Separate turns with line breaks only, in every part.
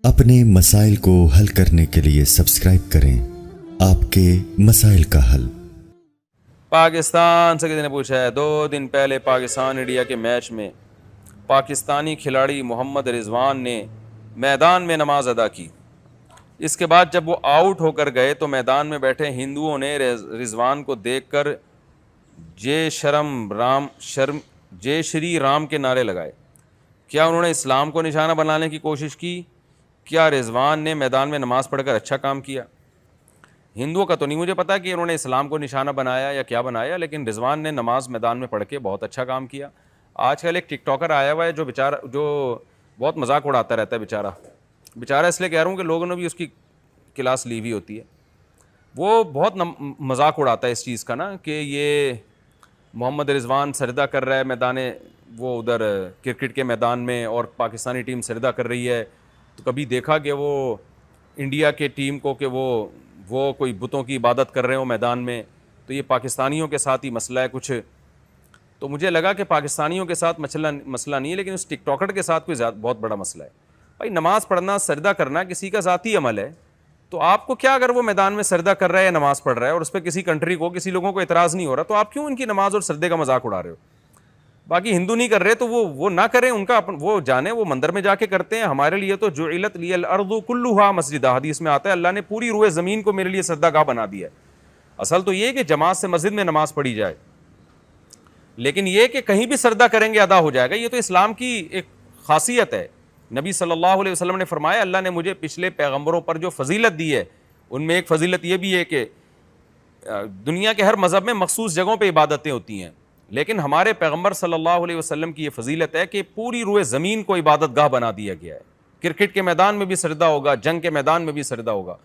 अपने मसाइल को हल करने के लिए सब्सक्राइब करें आपके मसाइल का हल।
पाकिस्तान से किसी ने पूछा है 2 दिन पहले पाकिस्तान इंडिया के मैच में पाकिस्तानी खिलाड़ी मोहम्मद रिजवान ने मैदान में नमाज अदा की। इसके बाद जब वो आउट होकर गए तो मैदान में बैठे हिंदुओं ने रिजवान को देखकर जय श्री राम के नारे लगाए। क्या उन्होंने इस्लाम को निशाना बनाने की कोशिश की? क्या रिजवान ने मैदान में नमाज पढ़कर अच्छा काम किया? हिंदुओं का तो नहीं मुझे पता कि उन्होंने इस्लाम को निशाना बनाया या क्या बनाया, लेकिन रिजवान ने नमाज मैदान में पढ़ के बहुत अच्छा काम किया। आजकल एक टिकटॉकर आया हुआ है जो बहुत मजाक उड़ाता रहता है। बेचारा इसलिए कह रहा हूँ कि लोगों ने भी उसकी क्लास ली हुई होती है। वो बहुत मजाक उड़ाता है इस चीज़ का ना कि ये मोहम्मद रिजवान सजदा कर रहा है वो उधर क्रिकेट के मैदान में और पाकिस्तानी टीम सजदा कर रही है। तो कभी देखा कि वो इंडिया के टीम को कि वो कोई बुतों की इबादत कर रहे हो मैदान में? तो ये पाकिस्तानियों के साथ ही मसला है कुछ। तो मुझे लगा कि पाकिस्तानियों के साथ मसला नहीं है, लेकिन उस टिकटॉकर के साथ कोई बहुत बड़ा मसला है। भाई, नमाज़ पढ़ना, सजदा करना किसी का ज़ाती अमल है। तो आपको क्या, अगर वो मैदान में सजदा कर रहा है या नमाज़ पढ़ रहा है और उस पर किसी कंट्री को, किसी लोगों को इतराज़ नहीं हो रहा, तो आप क्यों उनकी नमाज और सजदे का मजाक उड़ा रहे हो? बाकी हिंदू नहीं कर रहे तो वो ना करें, वो जाने, वो मंदिर में जाके करते हैं। हमारे लिए तो जुइलत लियल अर्दु कुल्लुहा मस्जिदा, हदीस में आता है अल्लाह ने पूरी रूए ज़मीन को मेरे लिए सजदागाह बना दिया है। असल तो ये कि जमात से मस्जिद में नमाज पढ़ी जाए, लेकिन ये कि कहीं भी सजदा करेंगे अदा हो जाएगा, ये तो इस्लाम की एक खासियत है। नबी सल्लल्लाहु अलैहि वसल्लम ने फरमाया अल्लाह ने मुझे पिछले पैगम्बरों पर जो फजीलत दी है, उनमें एक फजीलत यह भी है कि दुनिया के हर मज़हब में मखसूस जगहों पर इबादतें होती हैं, लेकिन हमारे पैगम्बर सल्लल्लाहु अलैहि वसल्लम की ये फजीलत है कि पूरी रूए ज़मीन को इबादत गाह बना दिया गया है। क्रिकेट के मैदान में भी सजदा होगा, जंग के मैदान में भी सजदा होगा।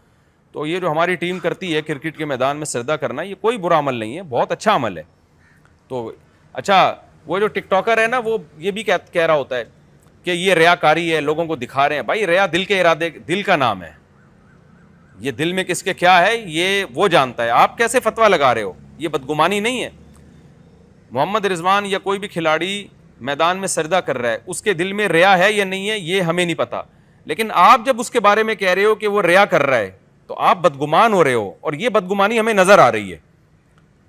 तो ये जो हमारी टीम करती है क्रिकेट के मैदान में सजदा करना, ये कोई बुरा अमल नहीं है, बहुत अच्छा अमल है। तो अच्छा, वो जो टिकटॉकर है ना, वो ये भी कह रहा होता है कि ये रियाकारी है, लोगों को दिखा रहे हैं। भाई, रिया दिल के इरादे, दिल का नाम है। ये दिल में किसके क्या है ये वो जानता है। आप कैसे फतवा लगा रहे हो? ये बदगुमानी नहीं है। मोहम्मद रिजवान या कोई भी खिलाड़ी मैदान में सजदा कर रहा है, उसके दिल में रिया है या नहीं है ये हमें नहीं पता, लेकिन आप जब उसके बारे में कह रहे हो कि वो रिया कर रहा है तो आप बदगुमान हो रहे हो, और ये बदगुमानी हमें नजर आ रही है।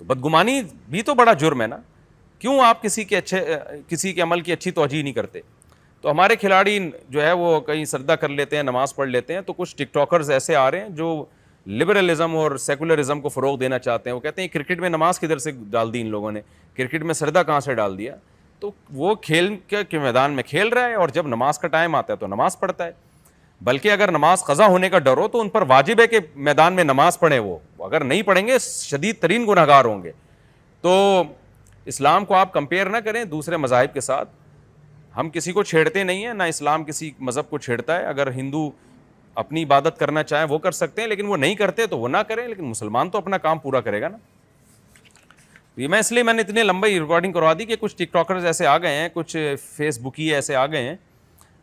तो बदगुमानी भी तो बड़ा जुर्म है ना। क्यों आप किसी के अमल की अच्छी तौजीह नहीं करते? तो हमारे खिलाड़ी जो है वो कहीं सजदा कर लेते हैं, नमाज पढ़ लेते हैं, तो कुछ टिकटॉकर्स ऐसे आ रहे हैं जो लिबरलिज्म और सेकुलरिज्म को फ़रोग देना चाहते हैं। वो कहते हैं क्रिकेट में नमाज किधर से डाल दी इन लोगों ने, क्रिकेट में सजदा कहाँ से डाल दिया? तो वो खेल के मैदान में खेल रहा है और जब नमाज का टाइम आता है तो नमाज पढ़ता है। बल्कि अगर नमाज क़ज़ा होने का डर हो तो उन पर वाजिब है कि मैदान में नमाज पढ़ें। वो अगर नहीं पढ़ेंगे शदीद तरीन गुनहगार होंगे। तो इस्लाम को आप कंपेयर ना करें दूसरे मज़ाहिब के साथ। हम किसी को छेड़ते नहीं हैं, ना इस्लाम किसी मज़हब को छेड़ता है। अगर हिंदू अपनी इबादत करना चाहें वो कर सकते हैं, लेकिन वो नहीं करते तो वो ना करें, लेकिन मुसलमान तो अपना काम पूरा करेगा ना। ये मैंने इतने लंबी रिकॉर्डिंग करवा दी कि कुछ टिकटॉकर्स ऐसे आ गए हैं, कुछ फेसबुकी ऐसे आ गए हैं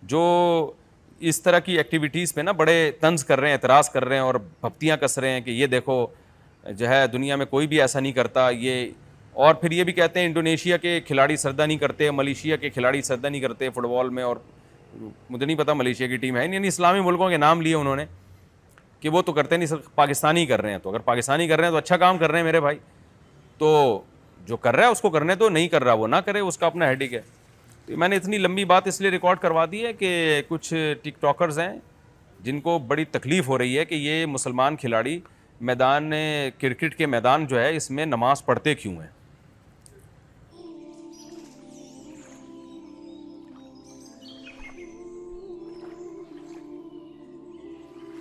जो इस तरह की एक्टिविटीज़ पे ना बड़े तंज कर रहे हैं, एतराज़ कर रहे हैं और भक्तियाँ कस रहे हैं कि ये देखो जो है दुनिया में कोई भी ऐसा नहीं करता ये। और फिर ये भी कहते हैं इंडोनेशिया के खिलाड़ी सजदा नहीं करते, मलेशिया के खिलाड़ी सजदा नहीं करते फुटबॉल में। और मुझे नहीं पता मलेशिया की टीम है नहीं, इस्लामी मुल्कों के नाम लिए उन्होंने कि वो तो करते नहीं, सिर्फ पाकिस्तानी कर रहे हैं। तो अगर पाकिस्तानी कर रहे हैं तो अच्छा काम कर रहे हैं मेरे भाई। तो जो कर रहा है उसको करने दो, नहीं कर रहा वो ना करे, उसका अपना हेडिक है। तो मैंने इतनी लंबी बात इसलिए रिकॉर्ड करवा दी है कि कुछ टिकटॉकर्स हैं जिनको बड़ी तकलीफ़ हो रही है कि ये मुसलमान खिलाड़ी क्रिकेट के मैदान जो है इसमें नमाज़ पढ़ते क्यों हैं।